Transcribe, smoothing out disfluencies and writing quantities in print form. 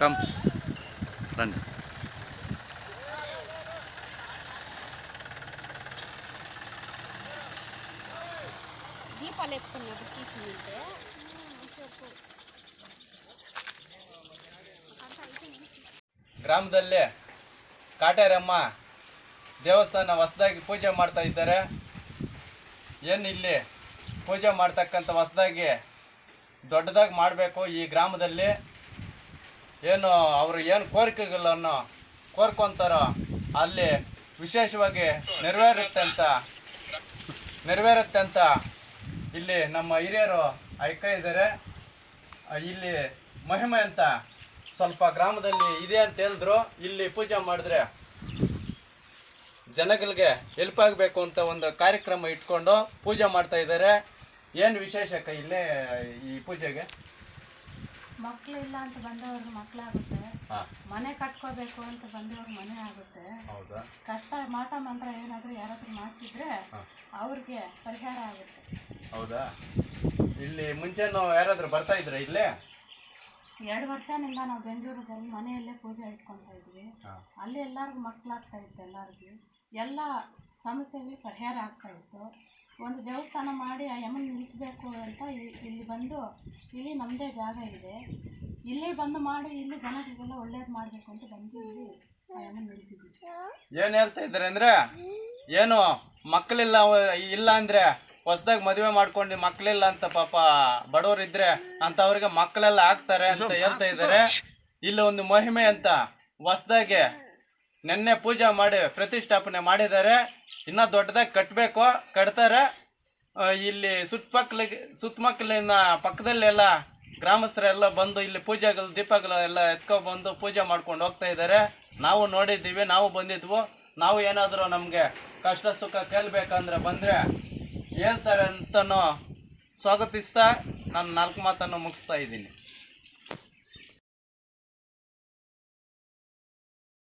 Come ರಂడి. దీపాలు ఎత్తుకున్నప్పుడు తీసుకుంటే ಗ್ರಾಮದಲ್ಲಿ ಕಾಟೇರಮ್ಮ ದೇವಸ್ಥಾನ ಹೊಸದಾಗಿ ಪೂಜೆ ಮಾಡ್ತಾ ಇದ್ದಾರೆ. ಏನು ಇಲ್ಲಿ ಪೂಜೆ ಮಾಡ್ತಕ್ಕಂಥ ಹೊಸದಾಗಿ ದೊಡ್ಡದಾಗಿ ಮಾಡಬೇಕು ಈ ಗ್ರಾಮದಲ್ಲಿ. ಏನು ಅವರು ಏನು ಕೋರಿಕೆಗಳನ್ನು ಕೋರ್ಕೊತಾರೋ ಅಲ್ಲಿ ವಿಶೇಷವಾಗಿ ನೆರವೇರುತ್ತೆ ಅಂತ ಇಲ್ಲಿ ನಮ್ಮ ಹಿರಿಯರು ಆಯ್ಕೆ ಇದ್ದಾರೆ. ಇಲ್ಲಿ ಮಹಿಮೆ ಅಂತ ಸ್ವಲ್ಪ ಗ್ರಾಮದಲ್ಲಿ ಇದೆ ಅಂತ ಹೇಳಿದ್ರು. ಇಲ್ಲಿ ಪೂಜೆ ಮಾಡಿದ್ರೆ ಜನಗಳಿಗೆ ಹೆಲ್ಪ್ ಆಗಬೇಕು ಅಂತ ಒಂದು ಕಾರ್ಯಕ್ರಮ ಇಟ್ಕೊಂಡು ಪೂಜೆ ಮಾಡ್ತಾ ಇದ್ದಾರೆ. ಏನು ವಿಶೇಷಕ್ಕ ಇಲ್ಲೇ ಈ ಪೂಜೆಗೆ? ಮಕ್ಕಳು ಇಲ್ಲ ಅಂತ ಬಂದವ್ರಿಗೆ ಮಕ್ಕಳಾಗುತ್ತೆ, ಮನೆ ಕಟ್ಕೋಬೇಕು ಅಂತ ಬಂದವ್ರಿಗೆ ಮನೆ ಆಗುತ್ತೆ. ಹೌದಾ? ಕಷ್ಟ ಮಾಟ ಮಂತ್ರ ಏನಾದರೂ ಯಾರಾದ್ರೂ ಮಾಡಿಸಿದ್ರೆ ಅವ್ರಿಗೆ ಪರಿಹಾರ ಆಗುತ್ತೆ. ಹೌದಾ? ಇಲ್ಲಿ ಮುಂಚೆನೂ ಯಾರಾದರೂ ಬರ್ತಾ ಇದ್ರ ಇಲ್ಲೇ? 2 ವರ್ಷದಿಂದ ನಾವು ಬೆಂಗಳೂರಲ್ಲಿ ಮನೆಯಲ್ಲೇ ಪೂಜೆ ಇಟ್ಕೊತಾ ಇದ್ವಿ. ಅಲ್ಲಿ ಎಲ್ಲರಿಗೂ ಮಕ್ಕಳಾಗ್ತಾ ಇತ್ತು, ಎಲ್ಲರಿಗೂ ಎಲ್ಲ ಸಮಸ್ಯೆಗಳಿಗೆ ಪರಿಹಾರ ಆಗ್ತಾ ಇತ್ತು. ಒಂದು ದೇವಸ್ಥಾನ ಮಾಡಿ ಆ ಯಮನ್ ನಿಲ್ಲಿಸಬೇಕು ಅಂತ ಇಲ್ಲಿ ಬಂದು, ಇಲ್ಲಿ ನಮ್ಮದೇ ಜಾಗ ಇದೆ, ಇಲ್ಲಿ ಬಂದು ಮಾಡಿ ಇಲ್ಲಿ ಜನಗಳಿಗೆಲ್ಲ ಒಳ್ಳೇದು ಮಾಡಬೇಕು ಅಂತ ಬಂದು ಇಲ್ಲಿ ಆ ಯಮನ್ ನಿಲ್ಲಿಸಿದ್ವಿ. ಏನು ಹೇಳ್ತಾ ಇದ್ದಾರೆ ಅಂದರೆ, ಏನು ಮಕ್ಕಳಿಲ್ಲ ಇಲ್ಲ ಅಂದರೆ ಹೊಸದಾಗಿ ಮದುವೆ ಮಾಡ್ಕೊಂಡು ಮಕ್ಕಳಿಲ್ಲ ಅಂತ ಪಾಪ ಬಡವರಿದ್ರೆ ಅಂಥವ್ರಿಗೆ ಮಕ್ಕಳೆಲ್ಲ ಆಗ್ತಾರೆ ಅಂತ ಹೇಳ್ತಾ ಇದ್ದಾರೆ. ಇಲ್ಲಿ ಒಂದು ಮಹಿಮೆ ಅಂತ ಹೊಸದಾಗಿ ನೆನ್ನೆ ಪೂಜೆ ಮಾಡಿ ಪ್ರತಿಷ್ಠಾಪನೆ ಮಾಡಿದ್ದಾರೆ. ಇನ್ನೂ ದೊಡ್ಡದಾಗಿ ಕಟ್ಟಬೇಕು, ಕಟ್ತಾರೆ. ಇಲ್ಲಿ ಸುತ್ತಮುತ್ತಲಿನ ಪಕ್ಕದಲ್ಲೆಲ್ಲ ಗ್ರಾಮಸ್ಥರೆಲ್ಲ ಬಂದು ಇಲ್ಲಿ ಪೂಜೆಗಳು ದೀಪಗಳು ಎಲ್ಲ ಎತ್ಕೊಬಂದು ಪೂಜೆ ಮಾಡ್ಕೊಂಡು ಹೋಗ್ತಾ ಇದ್ದಾರೆ. ನಾವು ನೋಡಿದ್ದೀವಿ, ನಾವು ಬಂದಿದ್ವು. ನಾವು ಏನಾದರೂ ನಮಗೆ ಕಷ್ಟ ಸುಖ ಕೇಳಬೇಕಂದ್ರೆ ಬಂದರೆ ಹೇಳ್ತಾರೆ ಅಂತನೂ ಸ್ವಾಗತಿಸ್ತಾ ನಾನು 4 ಮಾತನ್ನು ಮುಗಿಸ್ತಾ ಇದ್ದೀನಿ.